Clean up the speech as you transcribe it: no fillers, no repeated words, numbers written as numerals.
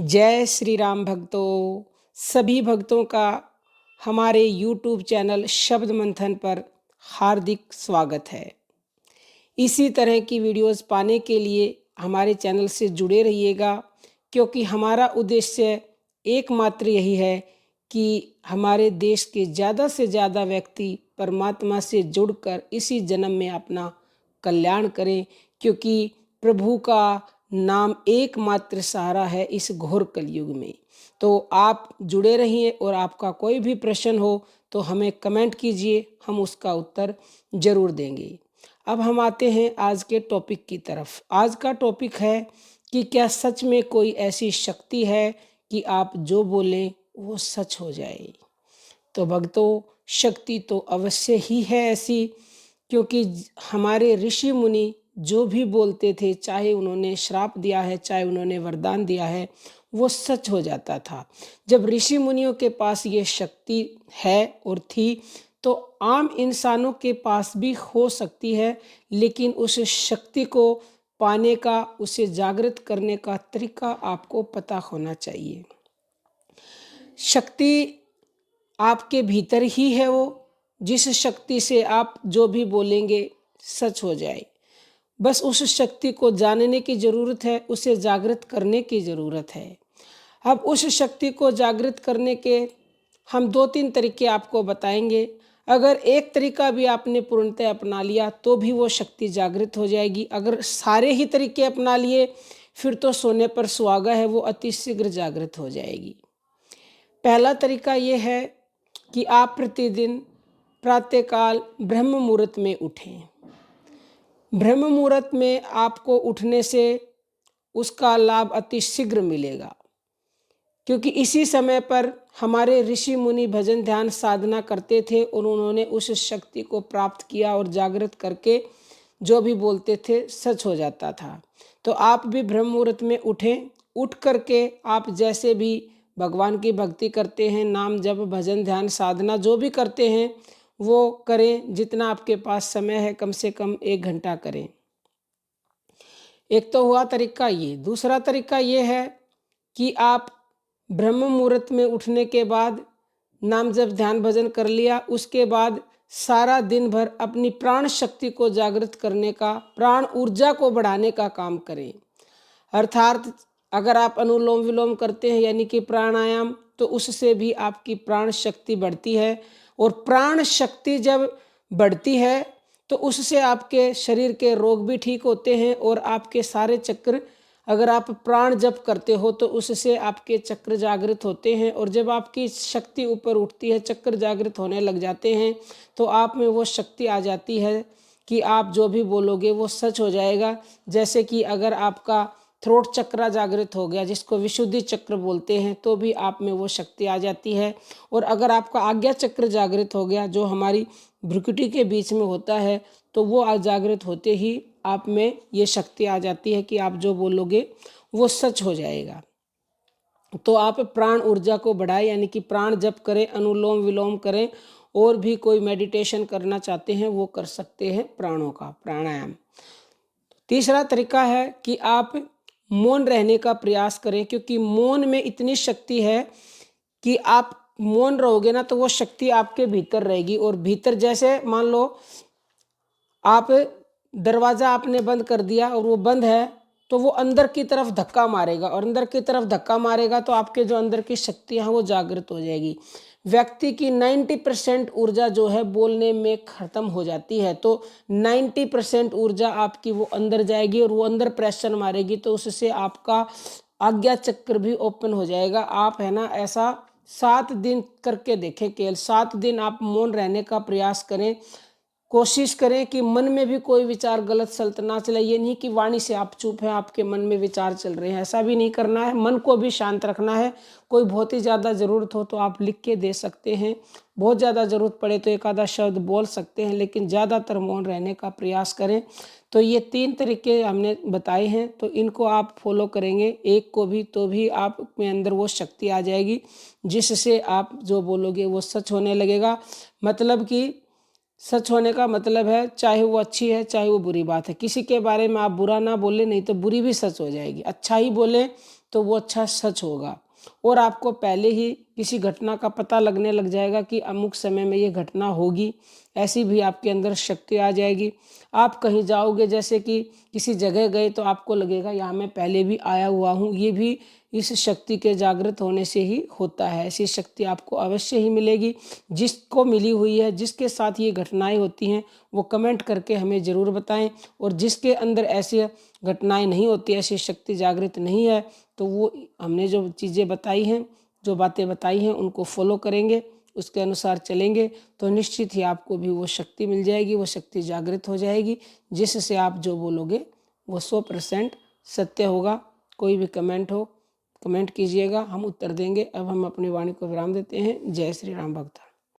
जय श्री राम भक्तों। सभी भक्तों का हमारे YouTube चैनल शब्द मंथन पर हार्दिक स्वागत है। इसी तरह की वीडियोस पाने के लिए हमारे चैनल से जुड़े रहिएगा, क्योंकि हमारा उद्देश्य एकमात्र यही है कि हमारे देश के ज़्यादा से ज़्यादा व्यक्ति परमात्मा से जुड़कर इसी जन्म में अपना कल्याण करें, क्योंकि प्रभु का नाम एकमात्र सहारा है इस घोर कलयुग में। तो आप जुड़े रहिए और आपका कोई भी प्रश्न हो तो हमें कमेंट कीजिए, हम उसका उत्तर ज़रूर देंगे। अब हम आते हैं आज के टॉपिक की तरफ। आज का टॉपिक है कि क्या सच में कोई ऐसी शक्ति है कि आप जो बोलें वो सच हो जाए। तो भक्तों, शक्ति तो अवश्य ही है ऐसी, क्योंकि हमारे ऋषि मुनि जो भी बोलते थे, चाहे उन्होंने श्राप दिया है चाहे उन्होंने वरदान दिया है, वो सच हो जाता था। जब ऋषि मुनियों के पास ये शक्ति है और थी, तो आम इंसानों के पास भी हो सकती है, लेकिन उस शक्ति को पाने का, उसे जागृत करने का तरीका आपको पता होना चाहिए। शक्ति आपके भीतर ही है, वो जिस शक्ति से आप जो भी बोलेंगे सच हो जाए। बस उस शक्ति को जानने की ज़रूरत है, उसे जागृत करने की ज़रूरत है। अब उस शक्ति को जागृत करने के हम 2-3 तरीके आपको बताएंगे। अगर एक तरीका भी आपने पूर्णतः अपना लिया तो भी वो शक्ति जागृत हो जाएगी। अगर सारे ही तरीके अपना लिए फिर तो सोने पर सुहागा है, वो अति शीघ्र जागृत हो जाएगी। पहला तरीका ये है कि आप प्रतिदिन प्रातःकाल ब्रह्म मुहूर्त में उठें। ब्रह्म मुहूर्त में आपको उठने से उसका लाभ अति शीघ्र मिलेगा, क्योंकि इसी समय पर हमारे ऋषि मुनि भजन ध्यान साधना करते थे और उन्होंने उस शक्ति को प्राप्त किया और जागृत करके जो भी बोलते थे सच हो जाता था। तो आप भी ब्रह्म मुहूर्त में उठें। उठ करके आप जैसे भी भगवान की भक्ति करते हैं, नाम जप भजन ध्यान साधना जो भी करते हैं वो करें। जितना आपके पास समय है कम से कम 1 घंटा करें। एक तो हुआ तरीका ये। दूसरा तरीका ये है कि आप ब्रह्म मुहूर्त में उठने के बाद नाम जप ध्यान भजन कर लिया, उसके बाद सारा दिन भर अपनी प्राण शक्ति को जागृत करने का, प्राण ऊर्जा को बढ़ाने का काम करें। अर्थात अगर आप अनुलोम विलोम करते हैं यानी कि प्राणायाम, तो उससे भी आपकी प्राण शक्ति बढ़ती है। और प्राण शक्ति जब बढ़ती है तो उससे आपके शरीर के रोग भी ठीक होते हैं और आपके सारे चक्र, अगर आप प्राण जप करते हो तो उससे आपके चक्र जागृत होते हैं। और जब आपकी शक्ति ऊपर उठती है, चक्र जागृत होने लग जाते हैं, तो आप में वो शक्ति आ जाती है कि आप जो भी बोलोगे वो सच हो जाएगा। जैसे कि अगर आपका थ्रोट चक्र जागृत हो गया, जिसको विशुद्धि चक्र बोलते हैं, तो भी आप में वो शक्ति आ जाती है। और अगर आपका आज्ञा चक्र जागृत हो गया, जो हमारी भ्रुकुटी के बीच में होता है, तो वो जागृत होते ही आप में ये शक्ति आ जाती है कि आप जो बोलोगे वो सच हो जाएगा। तो आप प्राण ऊर्जा को बढ़ाएं, यानी कि प्राण जप करें, अनुलोम विलोम करें, और भी कोई मेडिटेशन करना चाहते हैं वो कर सकते हैं, प्राणों का प्राणायाम। तीसरा तरीका है कि आप मौन रहने का प्रयास करें, क्योंकि मौन में इतनी शक्ति है कि आप मौन रहोगे ना तो वो शक्ति आपके भीतर रहेगी। और भीतर, जैसे मान लो आप दरवाज़ा आपने बंद कर दिया और वो बंद है, तो वो अंदर की तरफ धक्का मारेगा, और अंदर की तरफ धक्का मारेगा तो आपके जो अंदर की शक्तियाँ हैं वो जागृत हो जाएगी। व्यक्ति की 90% ऊर्जा जो है बोलने में ख़त्म हो जाती है, तो 90% ऊर्जा आपकी वो अंदर जाएगी और वो अंदर प्रेशर मारेगी, तो उससे आपका आज्ञा चक्र भी ओपन हो जाएगा। आप है ना ऐसा 7 दिन करके देखें, केवल 7 दिन आप मौन रहने का प्रयास करें। कोशिश करें कि मन में भी कोई विचार गलत सलत ना चले। ये नहीं कि वाणी से आप चुप हैं, आपके मन में विचार चल रहे हैं, ऐसा भी नहीं करना है। मन को भी शांत रखना है। कोई बहुत ही ज़्यादा ज़रूरत हो तो आप लिख के दे सकते हैं, बहुत ज़्यादा ज़रूरत पड़े तो एक आधा शब्द बोल सकते हैं, लेकिन ज़्यादातर मौन रहने का प्रयास करें। तो ये 3 तरीके हमने बताए हैं, तो इनको आप फॉलो करेंगे एक को भी, तो भी आप में अंदर वो शक्ति आ जाएगी जिससे आप जो बोलोगे वो सच होने लगेगा। मतलब कि सच होने का मतलब है चाहे वो अच्छी है चाहे वो बुरी बात है, किसी के बारे में आप बुरा ना बोले, नहीं तो बुरी भी सच हो जाएगी। अच्छा ही बोले तो वो अच्छा सच होगा। और आपको पहले ही किसी घटना का पता लगने लग जाएगा कि अमुक समय में ये घटना होगी, ऐसी भी आपके अंदर शक्ति आ जाएगी। आप कहीं जाओगे, जैसे कि किसी जगह गए, तो आपको लगेगा यहाँ मैं पहले भी आया हुआ हूँ। ये भी इस शक्ति के जागृत होने से ही होता है। ऐसी शक्ति आपको अवश्य ही मिलेगी। जिसको मिली हुई है, जिसके साथ ये घटनाएं होती हैं, वो कमेंट करके हमें ज़रूर बताएं। और जिसके अंदर ऐसी घटनाएं नहीं होती, ऐसी शक्ति जागृत नहीं है, तो वो हमने जो चीज़ें बताई हैं, जो बातें बताई हैं, उनको फॉलो करेंगे, उसके अनुसार चलेंगे, तो निश्चित ही आपको भी वो शक्ति मिल जाएगी, वो शक्ति जागृत हो जाएगी, जिससे आप जो बोलोगे वो 100% सत्य होगा। कोई भी कमेंट हो, कमेंट कीजिएगा, हम उत्तर देंगे। अब हम अपनी वाणी को विराम देते हैं। जय श्री राम भक्त।